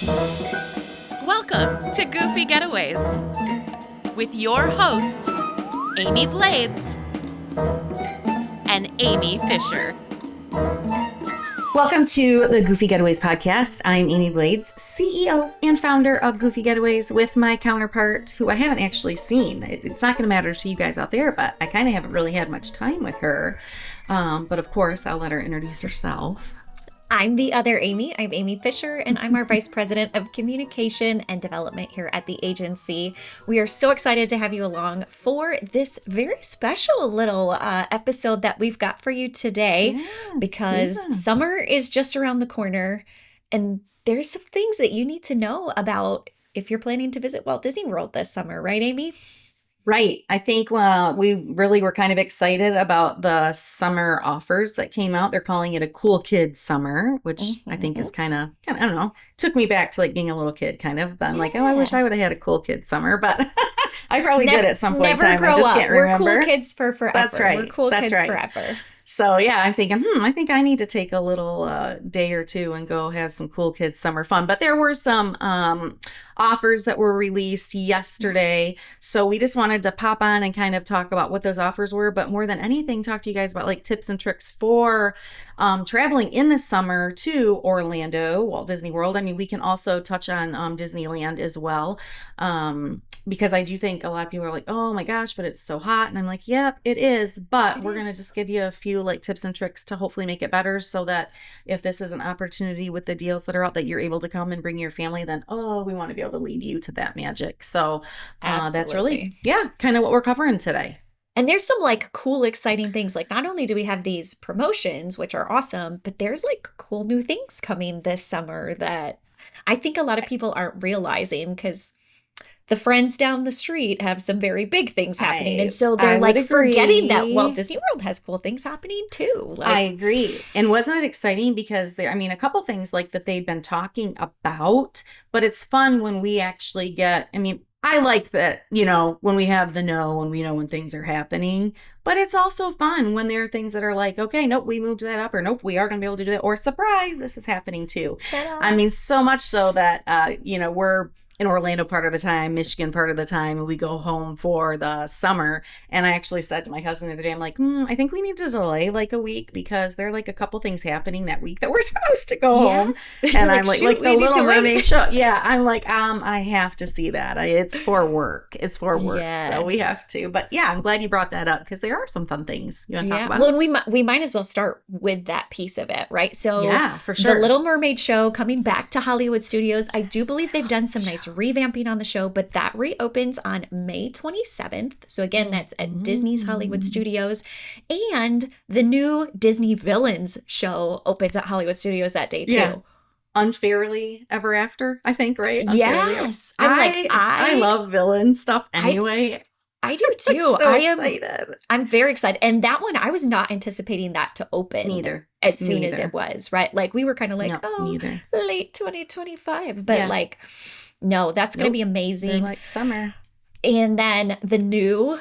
Welcome to Goofy Getaways with your hosts, Amy Blades and Amy Fisher. Welcome to the Goofy Getaways podcast. I'm Amy Blades, CEO and founder of Goofy Getaways, with my counterpart, who I haven't actually seen. It's not going to matter to you guys out there, but I kind of haven't really had much time with her. But of course, I'll let her introduce herself. I'm the other Amy. I'm Amy Fisher, and I'm our Vice President of Communication and Development here at the agency. We are so excited to have you along for this very special little episode that we've got for you today, because summer is just around the corner, and there's some things that you need to know about if you're planning to visit Walt Disney World this summer, right, Amy? Right. I think we really were kind of excited about the summer offers that came out. They're calling it a cool kid summer, which I think is kind of, I don't know, took me back to like being a little kid kind of. But I'm like, oh, I wish I would have had a cool kid summer, but I probably did at some point in time. Never grow up. We're cool kids for forever. That's right. We're cool kids forever. So yeah, I'm thinking, I think I need to take a little day or two and go have some cool kids summer fun. But there were some offers that were released yesterday. So we just wanted to pop on and kind of talk about what those offers were. But more than anything, talk to you guys about like tips and tricks for traveling in the summer to Orlando, Walt Disney World. I mean, we can also touch on Disneyland as well. Because I do think a lot of people are like, oh my gosh, but it's so hot. And I'm like, yep, it is. But we're going to just give you a few like tips and tricks to hopefully make it better, so that if this is an opportunity with the deals that are out that you're able to come and bring your family, then, we want to be able to lead you to that magic. So that's really, kind of what we're covering today. And there's some like cool, exciting things. Like not only do we have these promotions, which are awesome, but there's like cool new things coming this summer that I think a lot of people aren't realizing, because the friends down the street have some very big things happening. And so they're like forgetting that Walt Disney World has cool things happening too. I agree. And wasn't it exciting? Because a couple things like that they've been talking about, but it's fun when we actually get, I like that, when we have the know and we know when things are happening, but it's also fun when there are things that are like, okay, nope, we moved that up, or nope, we are going to be able to do that, or surprise, this is happening too. Ta-da. So much so that, we're in Orlando part of the time, Michigan part of the time, and we go home for the summer. And I actually said to my husband the other day, I'm like, I think we need to delay like a week, because there are like a couple things happening that week that we're supposed to go home. And I'm like the Little Mermaid show. Yeah, I'm like, I have to see that. It's for work. Yes. So we have to. But yeah, I'm glad you brought that up, because there are some fun things you want to talk about. Well, we might as well start with that piece of it, right? So yeah, for sure. The Little Mermaid show coming back to Hollywood Studios. I do believe they've done some nice revamping on the show, but that reopens on May 27th. So again, that's at Disney's Hollywood Studios. And the new Disney Villains show opens at Hollywood Studios that day too. Yeah. Unfairly Ever After, I think, right? Yes. I love villain stuff anyway. I do too. I'm excited. I'm very excited. And that one, I was not anticipating that to open as soon as it was, right? Like we were kind of like, late 2025. But no, that's going to be amazing. They're like summer. And then the new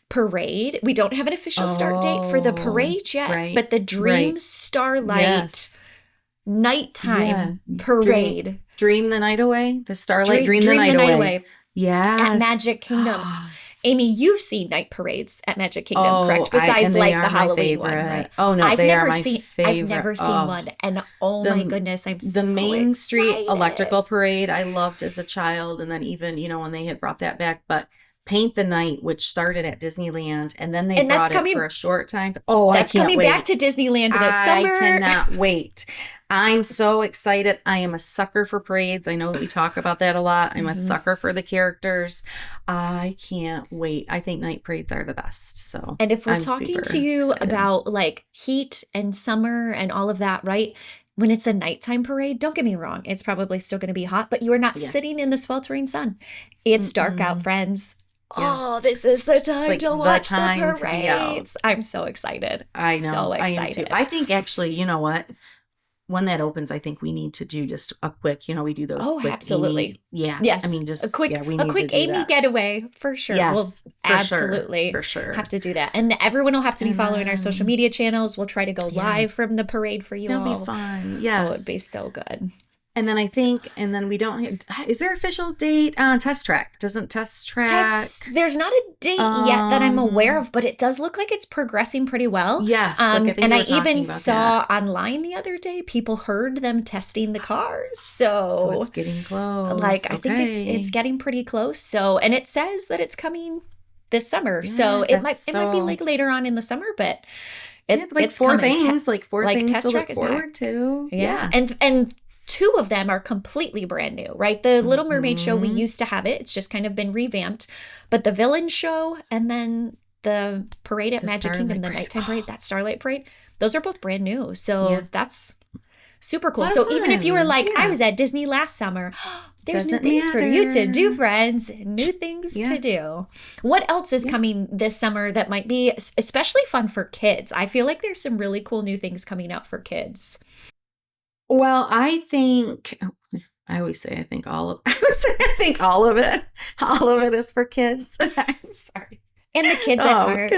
parade. We don't have an official start date for the parade yet, but the Dream Starlight nighttime parade. Dream the night away. The Starlight Dream the night away. Yes. At Magic Kingdom. Amy, you've seen night parades at Magic Kingdom, correct? Besides the Halloween one, right? Oh no, I've never seen one, and my goodness, I'm so excited. The Main Street Electrical Parade I loved as a child, and then even when they had brought that back, but Paint the Night, which started at Disneyland, and then they brought it for a short time. That's coming back to Disneyland this summer. I cannot wait. I'm so excited. I am a sucker for parades. I know that we talk about that a lot. I'm a sucker for the characters. I can't wait. I think night parades are the best. So, and if we're talking to you about like heat and summer and all of that, right? When it's a nighttime parade, don't get me wrong, it's probably still going to be hot, but you are not sitting in the sweltering sun. It's dark out, friends. Yes. This is the time to watch the parades. I'm so excited. I know. So excited. I am too. I think actually, you know what? When that opens, I think we need to do just a quick, we do those. Oh, quick absolutely. Amy, yeah. Yes. Just a quick Amy getaway for sure. Yes, we'll absolutely for sure. have to do that. And everyone will have to be following our social media channels. We'll try to go live from the parade for you all. That'll be fun. Yes. Oh, it'd be so good. And then I think, and then we don't have, is there official date? Test Track. Doesn't Test Track. There's not a date yet that I'm aware of, but it does look like it's progressing pretty well. Yes. And I even saw online the other day, people heard them testing the cars. So it's getting close. Like, I think it's getting pretty close. So, and it says that it's coming this summer. Yeah, so it might be like later on in the summer, but it's four coming. things Test to Track look is forward back. to. Yeah. And 2 of them are completely brand new, right? The Little Mermaid show, we used to have it. It's just kind of been revamped. But the Villain show and then the parade at Magic Kingdom, the nighttime parade, that Starlight Parade, those are both brand new. So that's super cool. So even if you were like, I was at Disney last summer, there's new things for you to do, friends. New things to do. What else is coming this summer that might be especially fun for kids? I feel like there's some really cool new things coming out for kids. Well, I think I always say I think all of it. All of it is for kids. I'm sorry. And the kids at heart.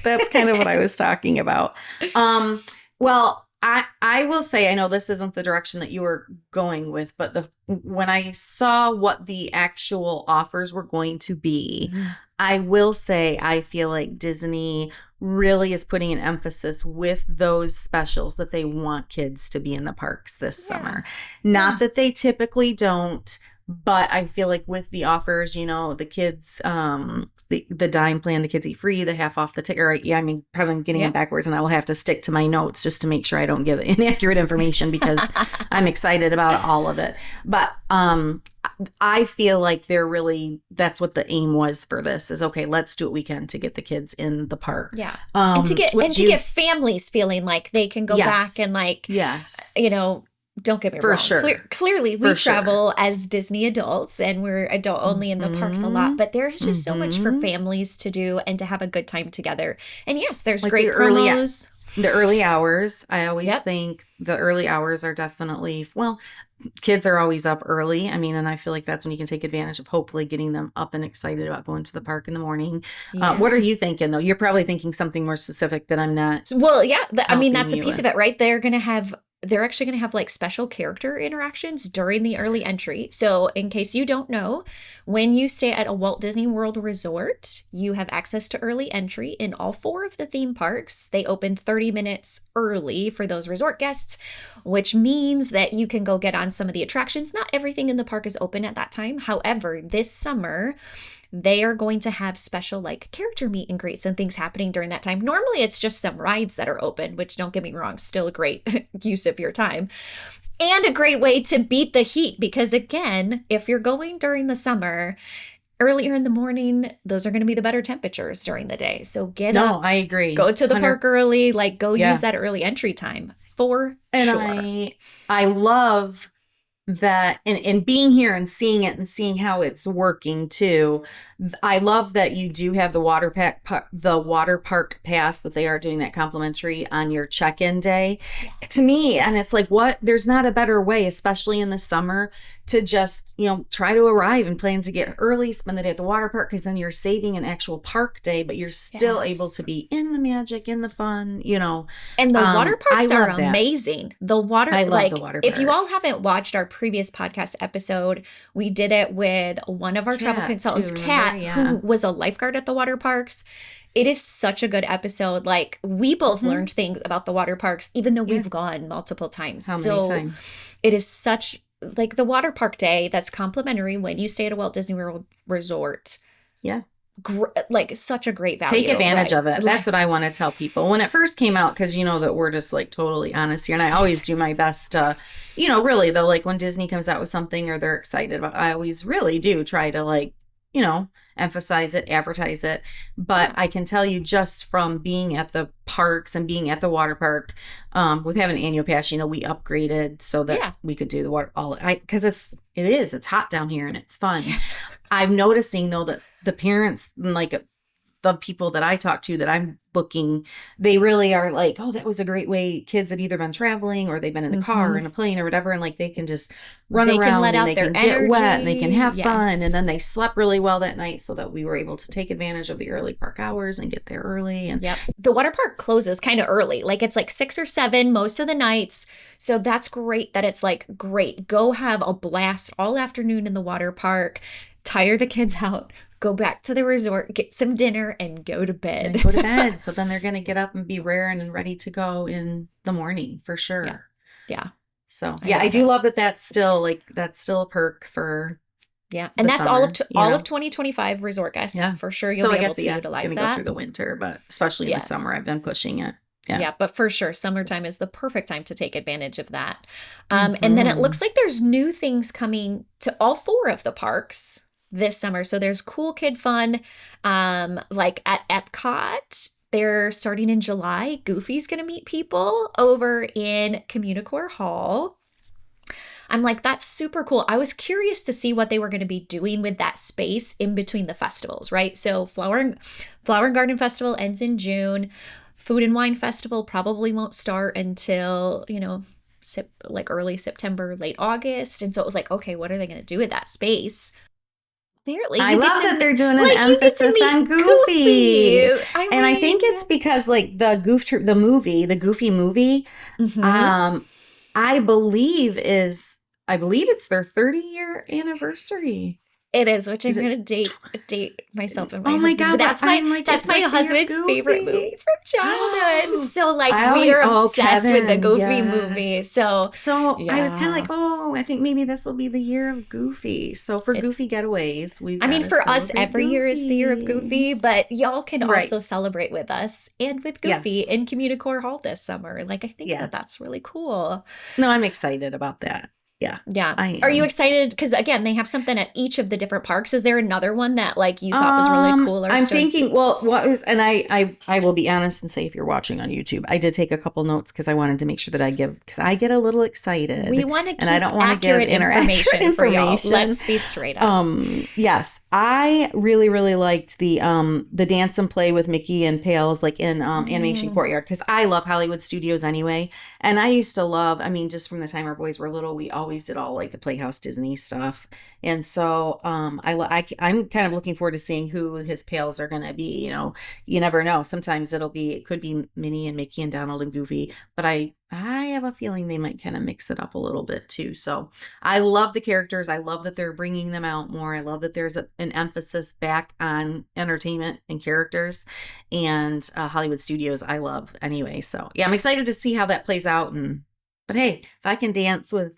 That's kind of what I was talking about. Well, I will say, I know this isn't the direction that you were going with, but when I saw what the actual offers were going to be, I will say I feel like Disney really is putting an emphasis with those specials that they want kids to be in the parks this summer. Not that they typically don't, but I feel like with the offers, the kids, the dime plan, the kids eat free, the half off the ticket. Right? Yeah, I mean, probably I'm getting it backwards, and I will have to stick to my notes just to make sure I don't give inaccurate information because I'm excited about all of it. But I feel like that's what the aim was for this is, okay, let's do what we can to get the kids in the park. Yeah. And to get families feeling like they can go back and don't get me wrong. Sure. Clearly, we travel as Disney adults and we're adult only in the parks a lot, but there's just so much for families to do and to have a good time together. And yes, there's great promos. The early hours, I always think the early hours are definitely, kids are always up early. I mean, and I feel like that's when you can take advantage of hopefully getting them up and excited about going to the park in the morning. Yeah. What are you thinking, though? You're probably thinking something more specific that I'm not. Well, yeah. I mean, that's a piece of it, right? They're actually going to have like special character interactions during the early entry. So in case you don't know, when you stay at a Walt Disney World resort, you have access to early entry in all 4 of the theme parks. They open 30 minutes early for those resort guests, which means that you can go get on some of the attractions. Not everything in the park is open at that time. However, this summer, they are going to have special like character meet and greets and things happening during that time. Normally it's just some rides that are open, which don't get me wrong, still a great use of your time and a great way to beat the heat. Because again, if you're going during the summer, earlier in the morning, those are going to be the better temperatures during the day. So get up. I agree. Go to the park early, use that early entry time for sure. I love that and being here and seeing it and seeing how it's working too. I love that you do have the water park pass, that they are doing that complimentary on your check-in day. To me, and it's like, there's not a better way, especially in the summer, to just, try to arrive and plan to get early, spend the day at the water park, because then you're saving an actual park day, but you're still able to be in the magic, in the fun, And the water parks are amazing. I love the water parks. If you all haven't watched our previous podcast episode, we did it with one of our travel consultants, Kat, who was a lifeguard at the water parks. It is such a good episode. Like, we both learned things about the water parks, even though we've gone multiple times. How many times? It is such, like, the water park day that's complimentary when you stay at a Walt Disney World resort. Yeah. Such a great value. Take advantage of it. That's what I want to tell people. When it first came out, because that we're just like totally honest here, and I always do my best to, really though, like when Disney comes out with something or they're excited about, I always really do try to emphasize it, advertise it. But I can tell you, just from being at the parks and being at the water park, with having an annual pass, we upgraded so that we could do the water because it's hot down here and it's fun. I'm noticing though that the parents, like the people that I talk to that I'm booking, they really are like, oh, that was a great way. Kids have either been traveling or they've been in a car or in a plane or whatever. And like, they can just run They can around let and out they their can get wet and they can have energy. fun. Yes. And then they slept really well that night so that we were able to take advantage of the early park hours and get there early. And Yep. The water park closes kind of early. Like it's like 6 or 7 most of the nights. So that's great that it's like, great, go have a blast all afternoon in the water park, tire the kids out, go back to the resort, get some dinner, and go to bed. and go to bed. So then they're going to get up and be raring and ready to go in the morning for sure. Yeah. So I yeah, I love do it. love that that's still a perk for Yeah. And the that's summer, all of 2025 resort guests. Yeah. For sure you'll so be I able guess to utilize gonna go that. through the winter, but especially in Yes. the summer I've been pushing it. Yeah, but for sure, summertime is the perfect time to take advantage of that. And then it looks like there's new things coming to all 4 of the parks this summer. So there's Cool Kid Fun, like at Epcot. They're starting in July. Goofy's going to meet people over in Communicore Hall. I'm like, that's super cool. I was curious to see what they were going to be doing with that space in between the festivals, right? So Flower and Garden Festival ends in June. Food and Wine Festival probably won't start until, like early September, late August. And so it was like, okay, what are they going to do with that space? Apparently, I love that they're doing an you get to emphasis meet on Goofy. I think mean, it's because like the the Goofy movie, I believe it's their 30-year anniversary. it is, which Is I'm it going to date myself and my Oh my husband. God, But that's I'm like, that's it's my like the year husband's favorite Goofy. movie from childhood. So like I we are always- obsessed with the Kevin, Goofy yes. movie. So So I was kind of Yeah. like, oh, I think maybe this will be the year of Goofy. So for Goofy Getaways, for us, every year is the year of Goofy. Goofy, but y'all can Right. also celebrate with us and with Goofy Yes. in Communicore Hall this summer. Like, I think Yeah. that's really cool. No, I'm excited about that. Yeah. Yeah. I Are you am. excited? Because again, they have something at each of the different parks. Is there another one that like you thought was really cool? Or I'm thinking, well, I will be honest and say if you're watching on YouTube, I did take a couple notes because I wanted to make sure that because I get a little excited. We want to keep and I don't want to give accurate information for y'all. information. Let's be straight up. Yes, I really, really liked the dance and play with Mickey and Pails like in Animation Courtyard because I love Hollywood Studios anyway. And I used to love, just from the time our boys were little, we always did all like the Playhouse Disney stuff. And so I'm kind of looking forward to seeing who his pals are going to be. You never know. Sometimes it could be Minnie and Mickey and Donald and Goofy, but I have a feeling they might kind of mix it up a little bit too. So I love the characters. I love that they're bringing them out more. I love that there's an emphasis back on entertainment and characters, and Hollywood Studios I love anyway. So yeah, I'm excited to see how that plays out. But hey, if I can dance with,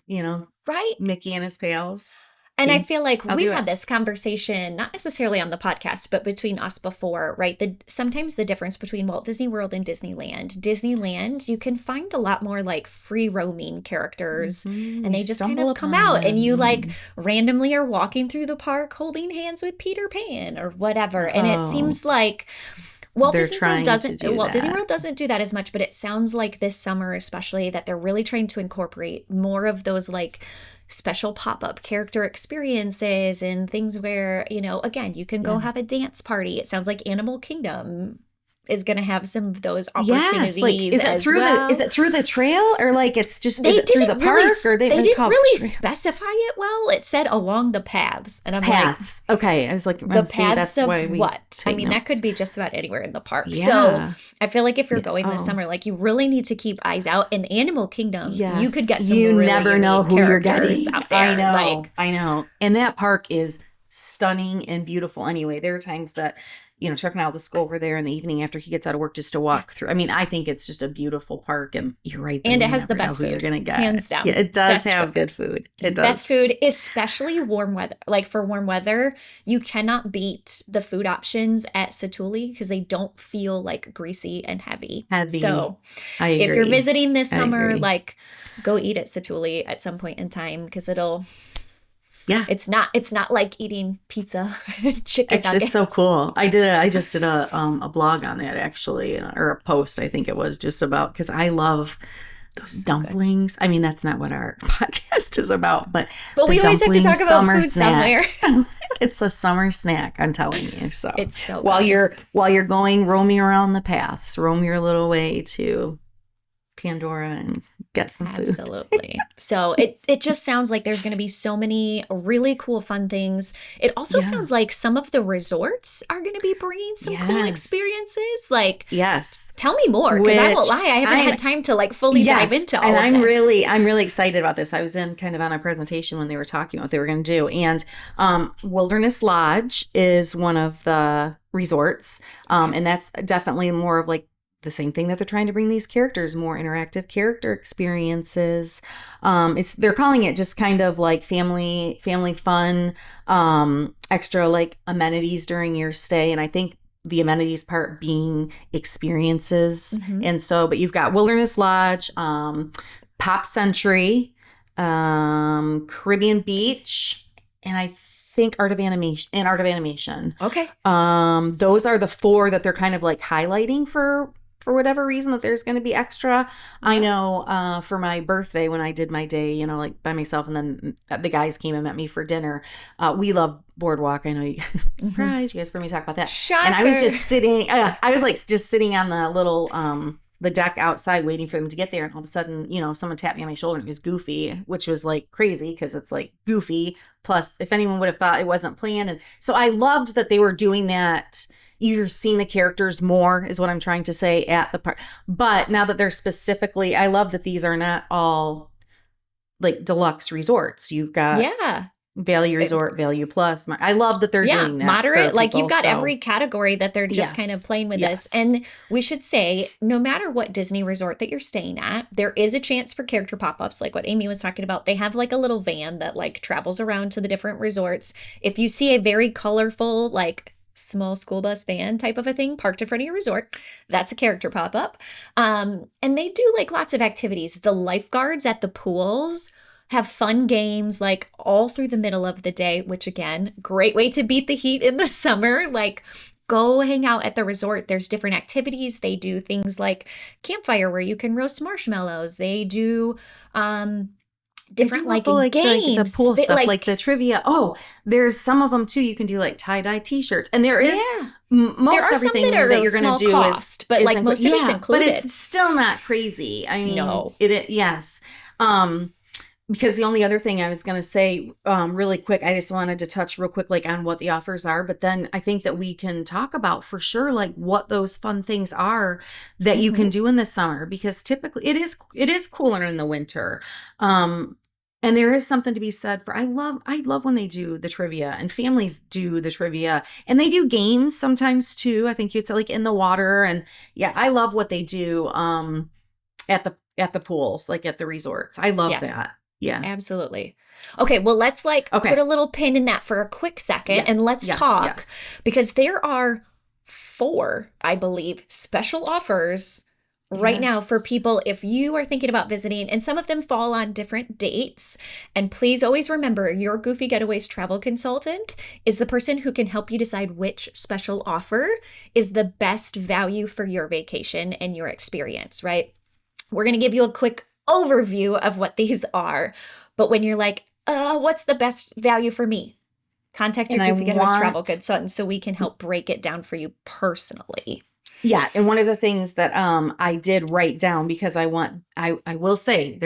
Right. Mickey and his pals. And I feel like I'll we've do had it. this conversation, not necessarily on the podcast, but between us before, right? Sometimes the difference between Walt Disney World and Disneyland, you can find a lot more like free roaming characters, and they just kind Stumble of come upon out, and you them. like randomly are walking through the park holding hands with Peter Pan or whatever. And it Oh. seems like Walt They're Disney trying World to doesn't do Walt Disney that. World doesn't do that as much, but it sounds like this summer especially that they're really trying to incorporate more of those like special pop-up character experiences and things where, again, you can go have a dance party. It sounds like Animal Kingdom is going to have some of those opportunities Yes, like is it as through well. is it through the trail or like it's just They is it through the didn't park really, or they didn't didn't call it really trail? specify it well. It said along the paths, and I'm Paths. Okay, I was like, like, the see, paths that's of why we what? I take mean, that notes. could be just about anywhere in the park. Yeah. So I feel like if you're going this Oh. summer, like you really need to keep eyes out. In Animal Kingdom, Yes. you could get some You really never know unique who you're characters getting out there. I know. And that park is stunning and beautiful anyway. There are times that Chuck and I will just go over there in the evening after he gets out of work just to walk through. I think it's just a beautiful park, and you're right. And you it has the never know best who you're food, gonna get. hands down. Yeah, it does Best have food. good food. It does. Best food, especially warm weather. Like for warm weather, you cannot beat the food options at Satuli because they don't feel like greasy and heavy. Heavy. So I if you're agree. visiting this I summer, agree. like go eat at Satuli at some point in time because Yeah. it's not like eating pizza and chicken Actually, nuggets. it's so cool. I just did a blog on that actually, or a post. I think it was just about because I love those dumplings. I mean, that's not what our podcast is about, but we always have to talk about food snack. somewhere. It's a summer snack, I'm telling you. So it's so while good. you're going roaming around the paths, roam your little way to Pandora and get some food. Absolutely. So it just sounds like there's going to be so many really cool, fun things. It also sounds like some of the resorts are going to be bringing some cool experiences. Like, tell me more, because I won't lie, I haven't had time to like fully dive into all of this. And I'm really excited about this. I was in kind of on a presentation when they were talking about what they were going to do, and Wilderness Lodge is one of the resorts, and that's definitely more of like the same thing that they're trying to bring these characters, more interactive character experiences. They're calling it just kind of like family fun, extra like amenities during your stay. And I think the amenities part being experiences. And so, but you've got Wilderness Lodge, Pop Century, Caribbean Beach, and I think Art of Animation. Okay. Those are the 4 that they're kind of like highlighting for whatever reason, that there's going to be extra. I know for my birthday, when I did my day, you know, like by myself, and then the guys came and met me for dinner. We love Boardwalk. I know you surprised you guys for me to talk about that. Shocker. And I was just sitting, just sitting on the little, the deck outside waiting for them to get there. And all of a sudden, you know, someone tapped me on my shoulder, and it was Goofy, which was like crazy because it's like Goofy. Plus, if anyone would have thought it wasn't planned. And so I loved that they were doing that. You're seeing the characters more is what I'm trying to say at the park. But now that they're specifically, I love that these are not all like deluxe resorts. You've got Value Resort, Value Plus. I love that they're doing that. Moderate. Like you've got every category that they're just kind of playing with this. And we should say, no matter what Disney resort that you're staying at, there is a chance for character pop-ups, like what Amy was talking about. They have like a little van that like travels around to the different resorts. If you see a very colorful, like small school bus van type of a thing parked in front of your resort, that's a character pop-up. And they do like lots of activities. The lifeguards at the pools have fun games like all through the middle of the day, which again, great way to beat the heat in the summer. Like go hang out at the resort. There's different activities. They do things like campfire where you can roast marshmallows. They do different like games, the pool stuff, like the trivia. Oh, there's some of them too. You can do like tie-dye t-shirts, and there is most everything that you're going to do cost, but like most of it's included. But it's still not crazy. I mean, yes. Because the only other thing I was going to say really quick, I just wanted to touch real quick like on what the offers are, but then I think that we can talk about for sure like what those fun things are that you can do in the summer, because typically it is cooler in the winter. And there is something to be said for, I love when they do the trivia, and families do the trivia, and they do games sometimes too. I think you'd say like in the water, and I love what they do at the pools, like at the resorts. I love that. Yeah, absolutely. Okay, well, let's put a little pin in that for a quick second, and let's talk because there are 4, I believe, special offers right now for people if you are thinking about visiting, and some of them fall on different dates. And please always remember, your Goofy Getaways travel consultant is the person who can help you decide which special offer is the best value for your vacation and your experience, right? We're going to give you a quick overview of what these are, but when you're like, what's the best value for me? Contact your Goofy Getaways travel consultant so we can help break it down for you personally. Yeah, and one of the things that I did write down, because I will say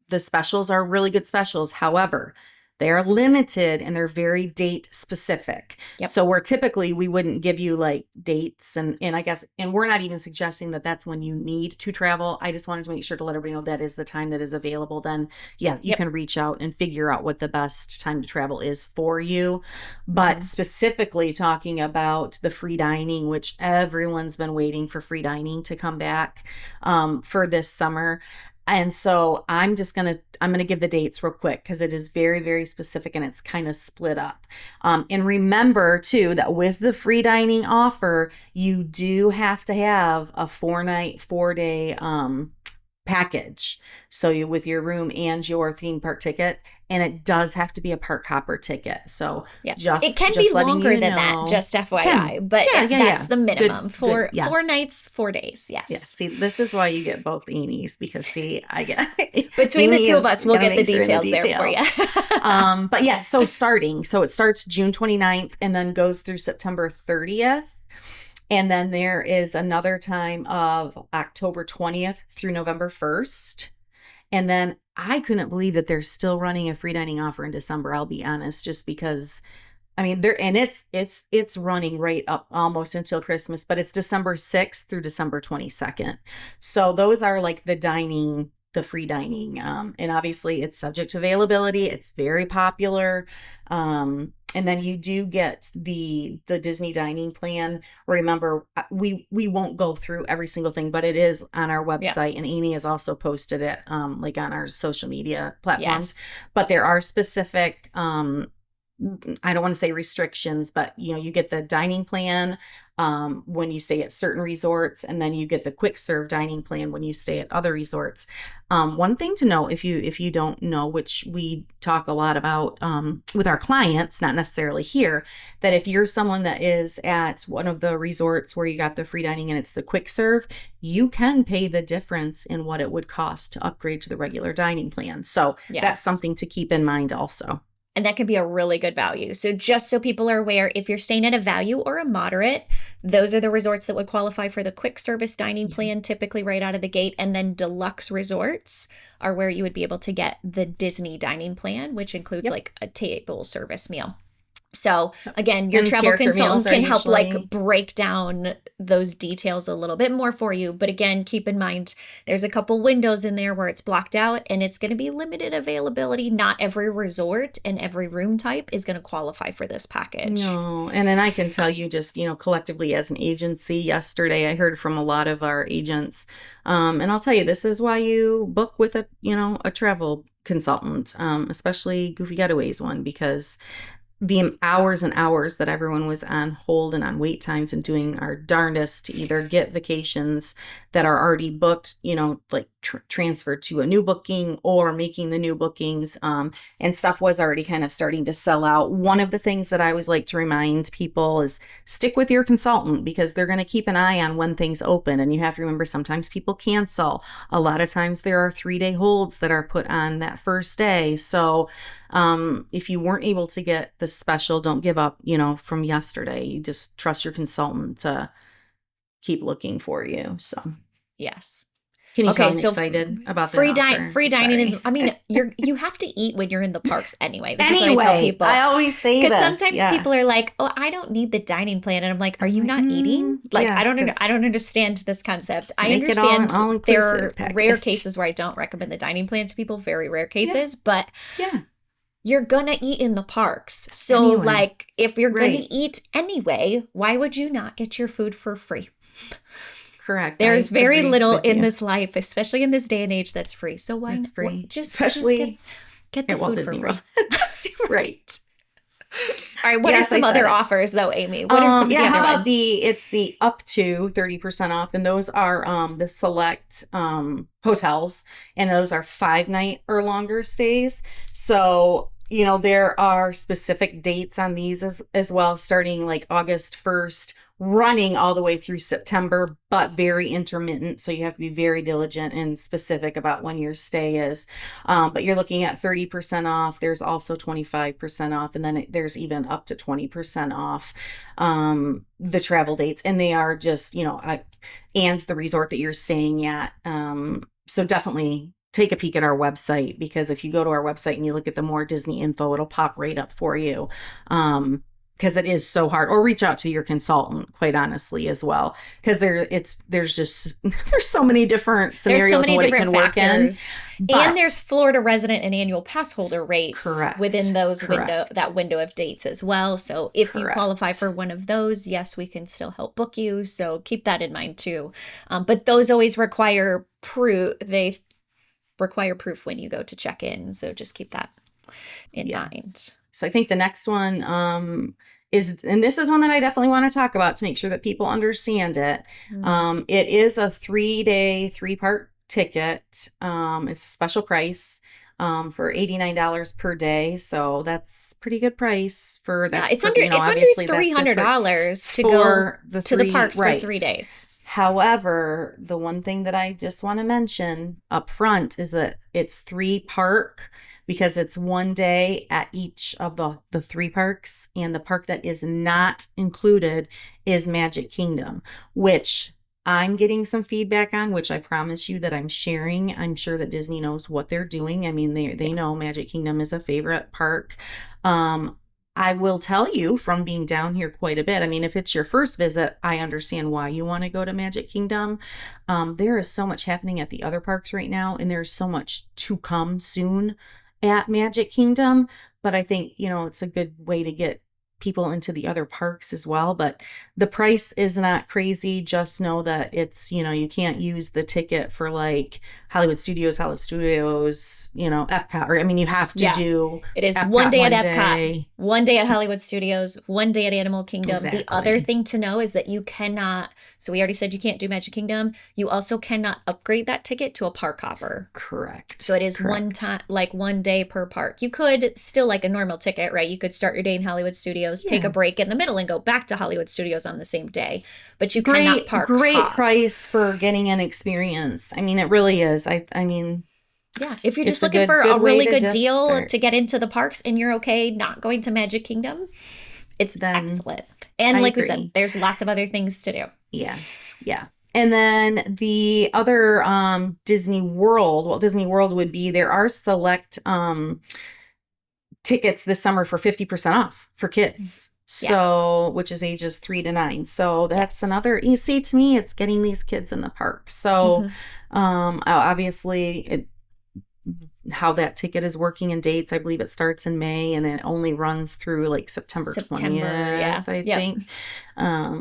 the specials are really good specials. However, they are limited and they're very date specific. Yep. So where typically we wouldn't give you like dates and I guess, and we're not even suggesting that that's when you need to travel. I just wanted to make sure to let everybody know that is the time that is available. Then you can reach out and figure out what the best time to travel is for you. But specifically talking about the free dining, which everyone's been waiting for free dining to come back for this summer. And so I'm going to give the dates real quick because it is very, very specific and it's kind of split up. And remember too, that with the free dining offer, you do have to have a 4-night, 4-day package. So with your room and your theme park ticket. and it does have to be a park hopper ticket. So Yeah, just it can just be letting longer you than know. that, just FYI. Can. But Yeah, that's yeah. the minimum. Good, yeah. 4 nights, 4 days. Yes. Yeah, see, this is why you get both Amy's, because see, I get Between the Amy two of is us, we'll gonna get the make sure in details there for you. But yeah, so it starts June 29th and then goes through September 30th. And then there is another time of October 20th through November 1st. And then I couldn't believe that they're still running a free dining offer in December, I'll be honest, just because I mean, it's running right up almost until Christmas, but it's December 6th through December 22nd. So those are like the free dining. And obviously it's subject to availability. It's very popular. And then you do get the Disney dining plan. Remember, we won't go through every single thing, but it is on our website, and Amy has also posted it like on our social media platforms. Yes. But there are specific I don't want to say restrictions, but you get the dining plan when you stay at certain resorts, and then you get the quick serve dining plan when you stay at other resorts. One thing to know, if you don't know, which we talk a lot about with our clients, not necessarily here, that if you're someone that is at one of the resorts where you got the free dining and it's the quick serve, you can pay the difference in what it would cost to upgrade to the regular dining plan. So that's something to keep in mind also. And that can be a really good value. So just so people are aware, if you're staying at a value or a moderate, those are the resorts that would qualify for the quick service dining plan, typically right out of the gate. And then deluxe resorts are where you would be able to get the Disney dining plan, which includes like a table service meal. So again, your travel consultant can help like break down those details a little bit more for you. But again, keep in mind, there's a couple windows in there where it's blocked out and it's going to be limited availability. Not every resort and every room type is going to qualify for this package. No, and then I can tell you just, collectively as an agency, yesterday I heard from a lot of our agents, and I'll tell you, this is why you book with a travel consultant, especially Goofy Getaways one, because the hours and hours that everyone was on hold and on wait times and doing our darndest to either get vacations that are already booked, like transferred to a new booking or making the new bookings, and stuff was already kind of starting to sell out. One of the things that I always like to remind people is stick with your consultant, because they're going to keep an eye on when things open. And you have to remember, sometimes people cancel. A lot of times there are 3-day holds that are put on that first day. So if you weren't able to get the special, don't give up, from yesterday. You just trust your consultant to keep looking for you. So yes. Can you tell I'm excited about free that? Free dining is, I mean, you have to eat when you're in the parks anyway. This is anyway, what I tell people. I always say this. Because sometimes people are like, oh, I don't need the dining plan. And I'm like, are you not eating? Like, I don't understand this concept. I understand there are rare cases where I don't recommend the dining plan to people, very rare cases, but you're gonna eat in the parks. So like, if you're gonna eat anyway, why would you not get your food for free? Correct. There's very little in this life, especially in this day and age, that's free. So why not? Free? Especially get the at Walt food Disney for World. free. Right. All right. What are some other offers though, Amy? What are some of the other how about ones? it's the up to 30% off, and those are the select hotels, and those are 5-night or longer stays. So there are specific dates on these as well, starting like August 1st, running all the way through September, but very intermittent. So you have to be very diligent and specific about when your stay is. But you're looking at 30% off. There's also 25% off. And then there's even up to 20% off the travel dates. And they are just, and the resort that you're staying at. So definitely take a peek at our website, because if you go to our website and you look at the more Disney info, it'll pop right up for you. Because it is so hard. Or reach out to your consultant, quite honestly, as well. Because there's so many different scenarios. There's so many different factors. And there's Florida resident and annual pass holder rates within those that window of dates as well. So if you qualify for one of those, yes, we can still help book you. So keep that in mind too. But those always require proof. They require proof when you go to check in. So just keep that in mind. So I think the next one and this is one that I definitely want to talk about to make sure that people understand it. It is a 3-day, 3-part ticket. It's a special price. for $89 per day. So that's pretty good price for that. It's under $300 to go to the parks for 3 days. However, the one thing that I just want to mention up front is that it's 3 park, because it's 1 day at each of the 3 parks. And the park that is not included is Magic Kingdom, which I'm getting some feedback on, which I promise you that I'm sharing. I'm sure that Disney knows what they're doing. I mean, they know Magic Kingdom is a favorite park. I will tell you from being down here quite a bit. I mean, if it's your first visit, I understand why you want to go to Magic Kingdom. There is so much happening at the other parks right now, and there's so much to come soon at Magic Kingdom. But I think, it's a good way to get people into the other parks as well. But the price is not crazy. Just know that it's, you can't use the ticket for like Hollywood Studios, Epcot, or you have to do it is Epcot 1 day at Epcot, 1 day at Hollywood Studios, 1 day at Animal Kingdom. Exactly. The other thing to know is that you cannot, so we already said you can't do Magic Kingdom. You also cannot upgrade that ticket to a park hopper. Correct. So it is one time, like 1 day per park. You could still, like a normal ticket, right? You could start your day in Hollywood Studios, take a break in the middle, and go back to Hollywood Studios on the same day. But you cannot park Great hop. price for getting an experience. I mean, it really is. Yeah, if you're just looking for a really good deal to get into the parks and you're okay not going to Magic Kingdom, it's excellent. And like we said, there's lots of other things to do. Yeah. And then the other Walt Disney World would be, there are select tickets this summer for 50% off for kids. So, which is ages 3 to 9. So that's another, you see, to me, it's getting these kids in the park. So, obviously how that ticket is working in dates, I believe it starts in May and it only runs through like September 20th, I think.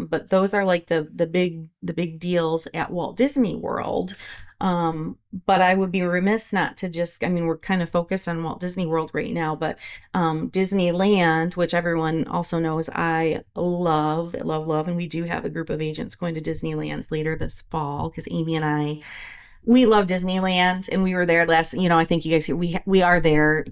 But those are like the big deals at Walt Disney World. But I would be remiss not to just, we're kind of focused on Walt Disney World right now, but Disneyland, which everyone also knows I love, and we do have a group of agents going to Disneyland later this fall, because Amy and we love Disneyland, and we were there last, I think you guys, we are there.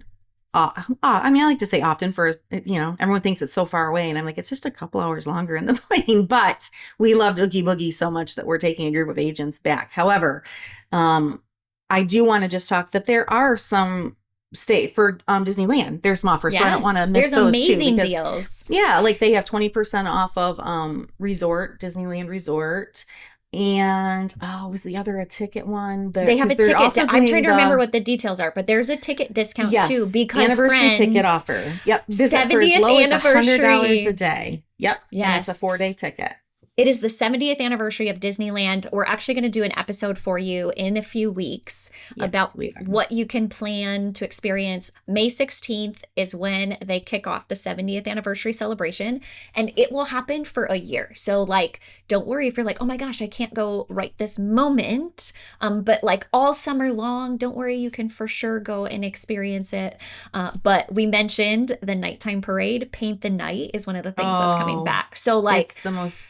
I like to say often, for, everyone thinks it's so far away, and I'm like, it's just a couple hours longer in the plane, but we loved Oogie Boogie so much that we're taking a group of agents back. However, I do want to just talk that there are some for Disneyland. There's some offers, so I don't want to miss those too. There's amazing deals. Yeah, like they have 20% off of Disneyland Resort. And was the other a ticket one? They have a ticket. I'm trying to remember what the details are, but there's a ticket discount too, because anniversary ticket offer. Yep, 70th anniversary, $100 a day. Yep, yes, and it's a 4-day ticket. It is the 70th anniversary of Disneyland. We're actually going to do an episode for you in a few weeks about what you can plan to experience. May 16th is when they kick off the 70th anniversary celebration, and it will happen for a year. So don't worry if you're like, oh my gosh, I can't go right this moment. But all summer long, don't worry, you can for sure go and experience it. But we mentioned the nighttime parade. Paint the Night is one of the things that's coming back. So it's the most,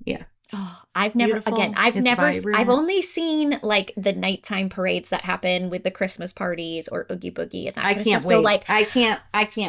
yeah. Oh, I've only seen the nighttime parades that happen with the Christmas parties or Oogie Boogie and that kind of stuff. So I can't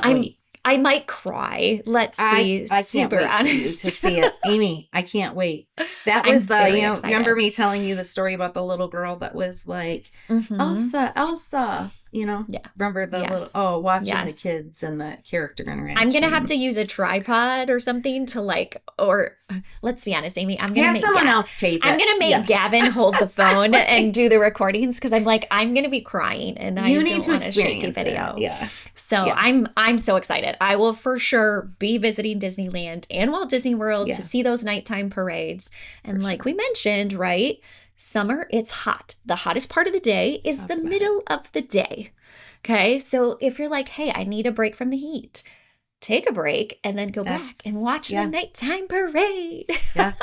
wait. I might cry. Let's be super honest. To see it. Amy, I can't wait. That was remember me telling you the story about the little girl that was like, Elsa, remember the watching the kids and the character interaction. I'm going to have to use a tripod or something to or let's be honest, Amy, I'm going to make someone else tape it. I'm going to make Gavin hold the phone and do the recordings, because I'm I'm going to be crying and I don't want a shaky video. Yeah. So I'm so excited. I will for sure be visiting Disneyland and Walt Disney World to see those nighttime parades. And we mentioned, right? Summer, it's hot. The hottest part of the day is the middle of the day. Okay, so if you're hey, I need a break from the heat, take a break and then go back and watch the nighttime parade. Yeah.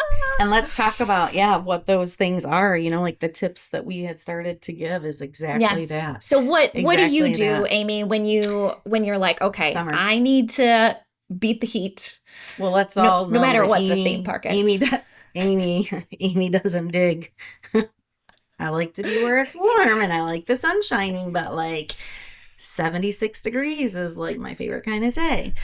And let's talk about, what those things are, the tips that we had started to give is exactly that. So what do you do, Amy, when you're okay, Summer. I need to beat the heat? Well, let's all know no matter what the theme park is. Amy doesn't dig. I like to be where it's warm and I like the sun shining, but 76 degrees is like my favorite kind of day.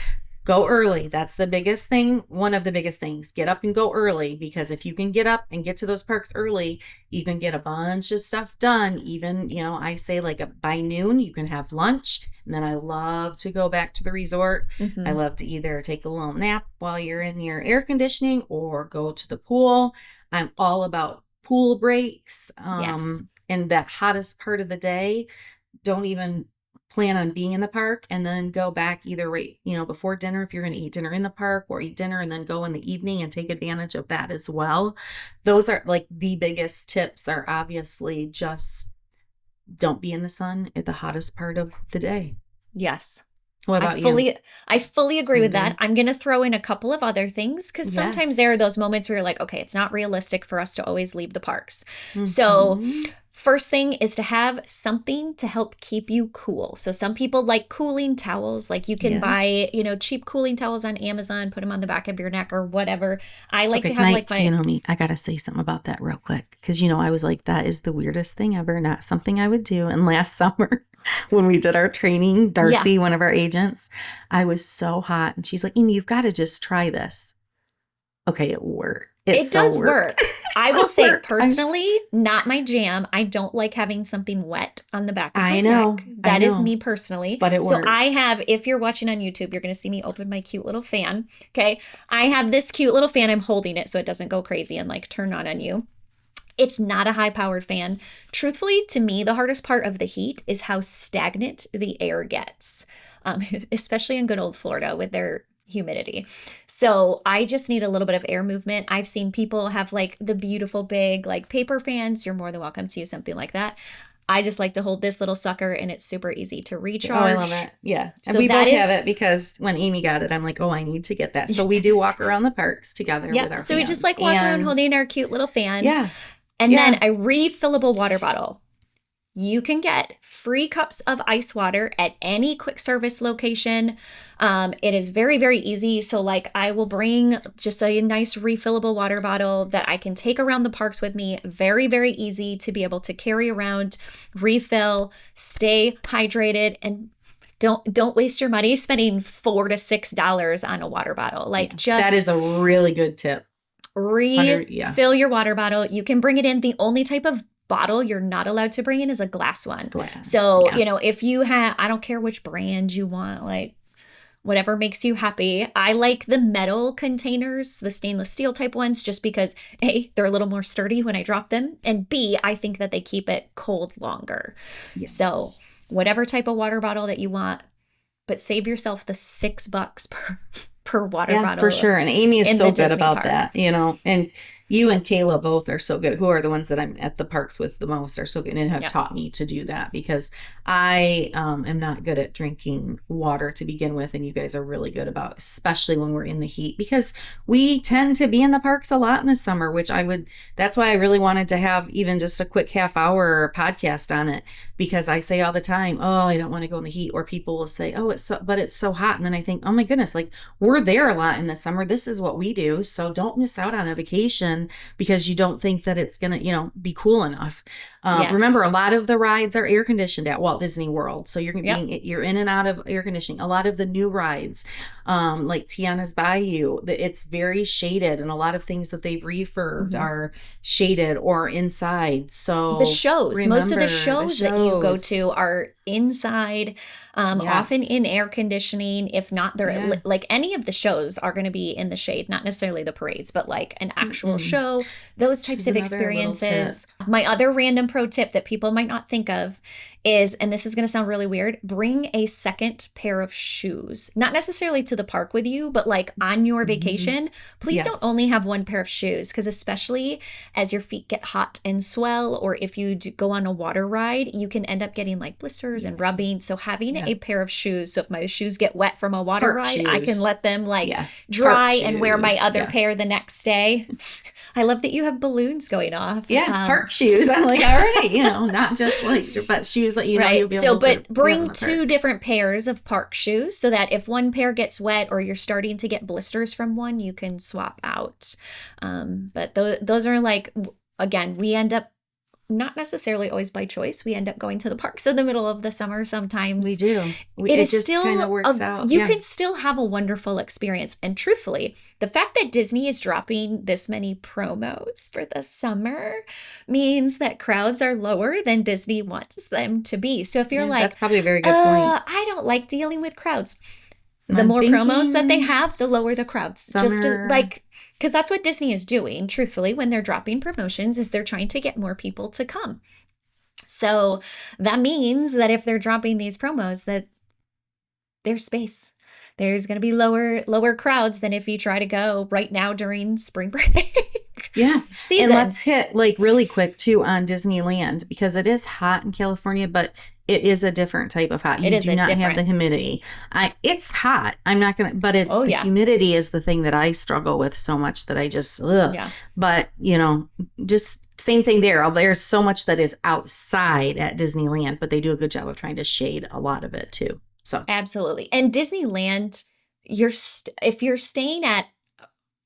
Go early. That's the biggest thing. One of the biggest things. Get up and go early, because if you can get up and get to those parks early, you can get a bunch of stuff done. Even, I say like by noon, you can have lunch. And then I love to go back to the resort. Mm-hmm. I love to either take a little nap while you're in your air conditioning or go to the pool. I'm all about pool breaks. Yes. In that hottest part of the day. Don't even plan on being in the park, and then go back either right, before dinner if you're going to eat dinner in the park, or eat dinner and then go in the evening and take advantage of that as well. Those are like the biggest tips, are obviously just don't be in the sun at the hottest part of the day. Yes. What about you? I fully agree with that. I'm going to throw in a couple of other things, because sometimes there are those moments where you're like, okay, it's not realistic for us to always leave the parks. Mm-hmm. So first thing is to have something to help keep you cool. So some people like cooling towels. Like you can buy, cheap cooling towels on Amazon, put them on the back of your neck or whatever. I like to have I got to say something about that real quick. Because, I was like, that is the weirdest thing ever. Not something I would do. And last summer when we did our training, Darcy, one of our agents, I was so hot. And she's like, Amy, you've got to just try this. Okay, it worked. It does work. I will say personally, not my jam. I don't like having something wet on the back of my neck. That is me personally. But it works. So I have, if you're watching on YouTube, you're going to see me open my cute little fan. Okay. I have this cute little fan. I'm holding it so it doesn't go crazy and like turn on you. It's not a high-powered fan. Truthfully, to me, the hardest part of the heat is how stagnant the air gets, especially in good old Florida with their humidity. So I just need a little bit of air movement. I've seen people have like the beautiful big like paper fans. You're more than welcome to use something like that. I just like to hold this little sucker, and it's super easy to recharge. Oh, I love it. Yeah. And we both have it, because when Amy got it, I'm like, oh, I need to get that. So we do walk around the parks together with our fans. So we just like walk around holding our cute little fan. Yeah. And then a refillable water bottle. You can get free cups of ice water at any quick service location. It is very, very easy. So like I will bring just a nice refillable water bottle that I can take around the parks with me. Very, very easy to be able to carry around, refill, stay hydrated, and don't waste your money spending $4 to $6 on a water bottle. That is a really good tip. Refill your water bottle. You can bring it in. The only type of bottle you're not allowed to bring in is a glass one. So, if you have, I don't care which brand you want, like whatever makes you happy. I like the metal containers, the stainless steel type ones, just because A, they're a little more sturdy when I drop them, and B, I think that they keep it cold longer. Yes. So whatever type of water bottle that you want, but save yourself the $6 per water bottle. For sure. And Amy is so good about that, and you and Kayla both are so good, who are the ones that I'm at the parks with the most, are so good and have taught me to do that, because I am not good at drinking water to begin with. And you guys are really good about, especially when we're in the heat, because we tend to be in the parks a lot in the summer, that's why I really wanted to have even just a quick half hour podcast on it, because I say all the time, oh, I don't want to go in the heat, or people will say, oh, it's so hot. And then I think, oh my goodness, like we're there a lot in the summer. This is what we do. So don't miss out on a vacation because you don't think that it's going to, be cool enough. Remember, a lot of the rides are air conditioned at Walt Disney World. So you're in and out of air conditioning. A lot of the new rides, like Tiana's Bayou, it's very shaded, and a lot of things that they've refurbed are shaded or inside. So the shows, most of the shows that you go to are inside, often in air conditioning. If not, they're like any of the shows are going to be in the shade, not necessarily the parades, but like an actual show, those types of experiences. My other random pro tip that people might not think of is, and this is going to sound really weird, bring a second pair of shoes, not necessarily to the park with you, but like on your vacation. Please don't only have one pair of shoes, because especially as your feet get hot and swell, or if you go on a water ride, you can end up getting like blisters and rubbing. So having a pair of shoes, so if my shoes get wet from a water ride, I can let them dry and wear my other pair the next day. I love that you have balloons going off. Park shoes. I'm like, already, not just like, but shoes that you'll be able to bring two different pairs of park shoes, so that if one pair gets wet or you're starting to get blisters from one, you can swap out. But those are like, again, we end up not necessarily always by choice. We end up going to the parks in the middle of the summer sometimes. We do. It is just still kind of works out. You can still have a wonderful experience. And truthfully, the fact that Disney is dropping this many promos for the summer means that crowds are lower than Disney wants them to be. So if you're like, that's probably a very good point. I don't like dealing with crowds. The more promos that they have, the lower the crowds. Just as, like, because that's what Disney is doing, truthfully, when they're dropping promotions, is they're trying to get more people to come. So that means that if they're dropping these promos, that there's space. There's going to be lower crowds than if you try to go right now during spring break. Yeah. Season. And let's hit like really quick too on Disneyland, because it is hot in California, but it is a different type of hot. You do not have the humidity. It's hot. I'm not going to, but the humidity is the thing that I struggle with so much that I just, But, just same thing there. There's so much that is outside at Disneyland, but they do a good job of trying to shade a lot of it too. So absolutely. And Disneyland, if you're staying at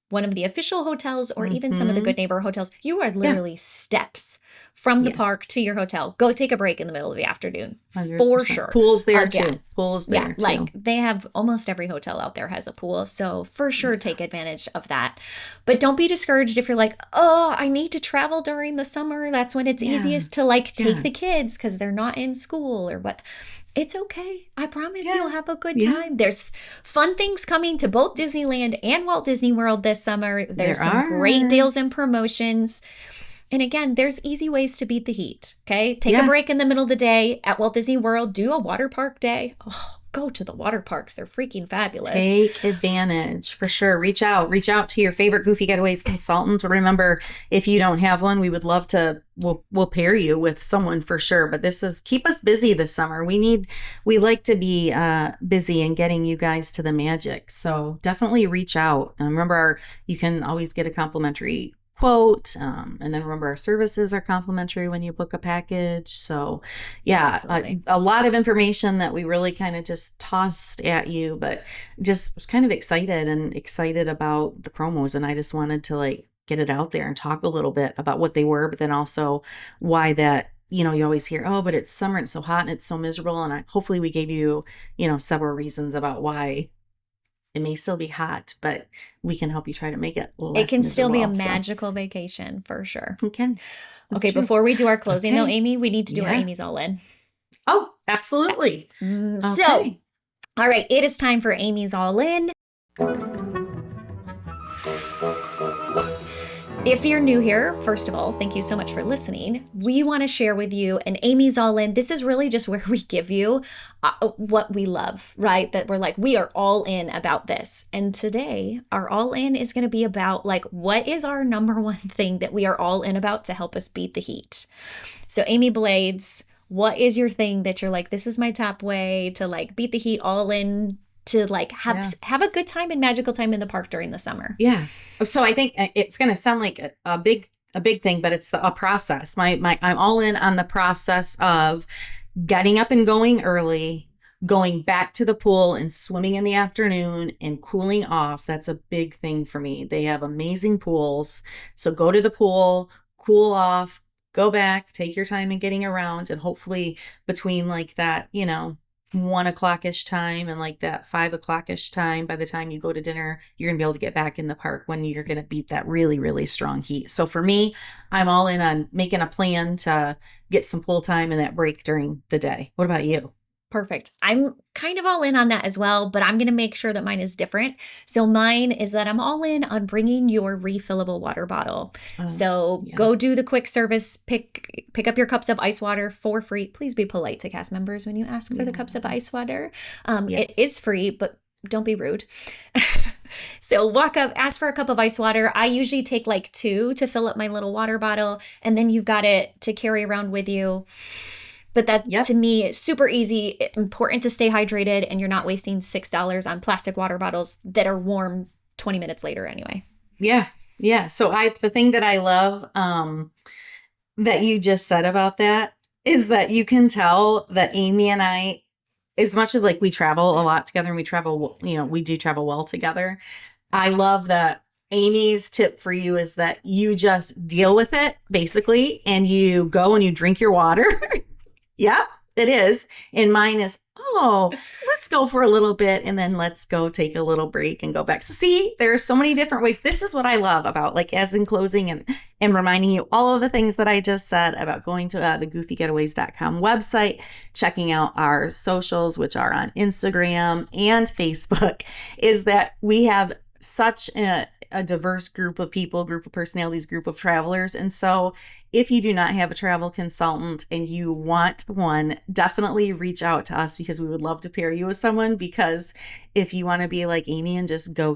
one of the official hotels or even some of the Good Neighbor hotels, you are literally steps from the park to your hotel. Go take a break in the middle of the afternoon. 100%. For sure. Pools there too. Pools there too. Like they have almost every hotel out there has a pool. So for sure take advantage of that. But don't be discouraged if you're like, oh, I need to travel during the summer. That's when it's easiest to like take the kids because they're not in school or what. It's okay. I promise you'll have a good time. There's fun things coming to both Disneyland and Walt Disney World this summer. There's some great deals and promotions. And again, there's easy ways to beat the heat. Okay. Take a break in the middle of the day at Walt Disney World. Do a water park day. Oh, go to the water parks. They're freaking fabulous. Take advantage for sure. Reach out to your favorite Goofy Getaways consultant. Remember, if you don't have one, we would love to, we'll pair you with someone for sure. But this is keep us busy this summer. We like to be busy and getting you guys to the magic. So definitely reach out. Remember, you can always get a complimentary quote, and then remember our services are complimentary when you book a package. So a lot of information that we really kind of just tossed at you, but just was kind of excited about the promos, and I just wanted to like get it out there and talk a little bit about what they were, but then also why that, you always hear, oh, but it's summer and it's so hot and it's so miserable, and hopefully we gave you, several reasons about why it may still be hot, but we can help you try to make it less It can still be a miserable, magical vacation for sure. It can. Okay, true. Before we do our closing though, Amy, we need to do our Amy's All In. Oh, absolutely. So, all right, it is time for Amy's All In. If you're new here, first of all, thank you so much for listening. We want to share with you an Amy's All In. This is really just where we give you what we love, right? That we're like, we are all in about this. And today, our all in is going to be about like, what is our number one thing that we are all in about to help us beat the heat? So Amy Blades, what is your thing that you're like, this is my top way to like beat the heat, all in, to like have a good time and magical time in the park during the summer? Yeah. So I think it's going to sound like a big thing, but it's a process. I'm all in on the process of getting up and going early, going back to the pool and swimming in the afternoon and cooling off. That's a big thing for me. They have amazing pools. So go to the pool, cool off, go back, take your time in getting around, and hopefully between like that, 1:00-ish time and like that 5:00-ish time, by the time you go to dinner, you're gonna be able to get back in the park when you're gonna beat that really, really strong heat. So for me, I'm all in on making a plan to get some pool time and that break during the day. What about you? Perfect. I'm kind of all in on that as well, but I'm going to make sure that mine is different. So mine is that I'm all in on bringing your refillable water bottle. Go do the quick service, pick up your cups of ice water for free. Please be polite to cast members when you ask for the cups of ice water. It is free, but don't be rude. So walk up, ask for a cup of ice water. I usually take like 2 to fill up my little water bottle, and then you've got it to carry around with you. But that to me is super easy, important to stay hydrated, and you're not wasting $6 on plastic water bottles that are warm 20 minutes later anyway. Yeah. Yeah. So the thing that I love that you just said about that is that you can tell that Amy and I, as much as like we travel a lot together and we travel, we do travel well together. I love that Amy's tip for you is that you just deal with it, basically, and you go and you drink your water. Yep, it is. And mine is, let's go for a little bit and then let's go take a little break and go back. So see, there are so many different ways. This is what I love about, like, as in closing and reminding you all of the things that I just said about going to the goofygetaways.com website, checking out our socials, which are on Instagram and Facebook, is that we have such a diverse group of people, group of personalities, group of travelers. And so if you do not have a travel consultant and you want one, definitely reach out to us because we would love to pair you with someone. Because if you want to be like Amy and just go,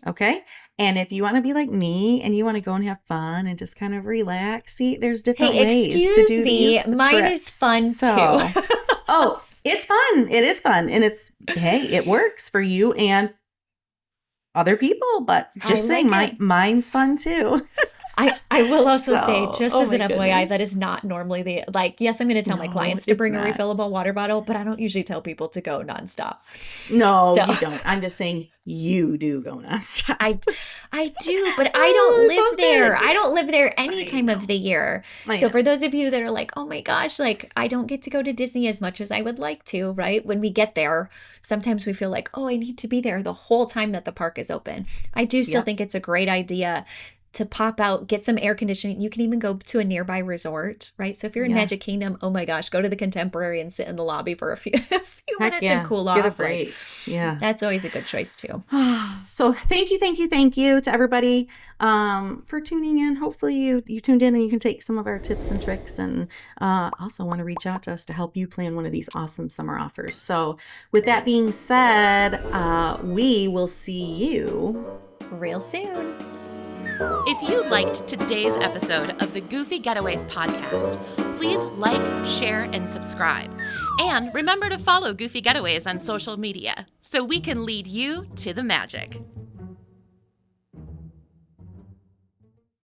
okay. And if you want to be like me and you want to go and have fun and just kind of relax, see, there's different ways to do these mine trips. is fun too. It's fun. It is fun. And it works for you and other people, but just saying, mine's fun too. I will also say, just as an FYI, goodness. that is not normally yes, I'm going to tell my clients to bring a refillable water bottle, but I don't usually tell people to go nonstop. No, you don't. I'm just saying you do go nonstop. I do, but I don't live there. I don't live there any time of the year. So for those of you that are like, oh my gosh, like I don't get to go to Disney as much as I would like to, right? When we get there, sometimes we feel like, I need to be there the whole time that the park is open. I do still think it's a great idea to pop out, get some air conditioning. You can even go to a nearby resort, right? So if you're in Magic Kingdom, oh my gosh, go to the Contemporary and sit in the lobby for a few minutes and cool off. Get a break. That's always a good choice too. So thank you to everybody for tuning in. Hopefully you tuned in and you can take some of our tips and tricks, and also want to reach out to us to help you plan one of these awesome summer offers. So with that being said, we will see you real soon. If you liked today's episode of the Goofy Getaways podcast, please like, share, and subscribe. And remember to follow Goofy Getaways on social media so we can lead you to the magic.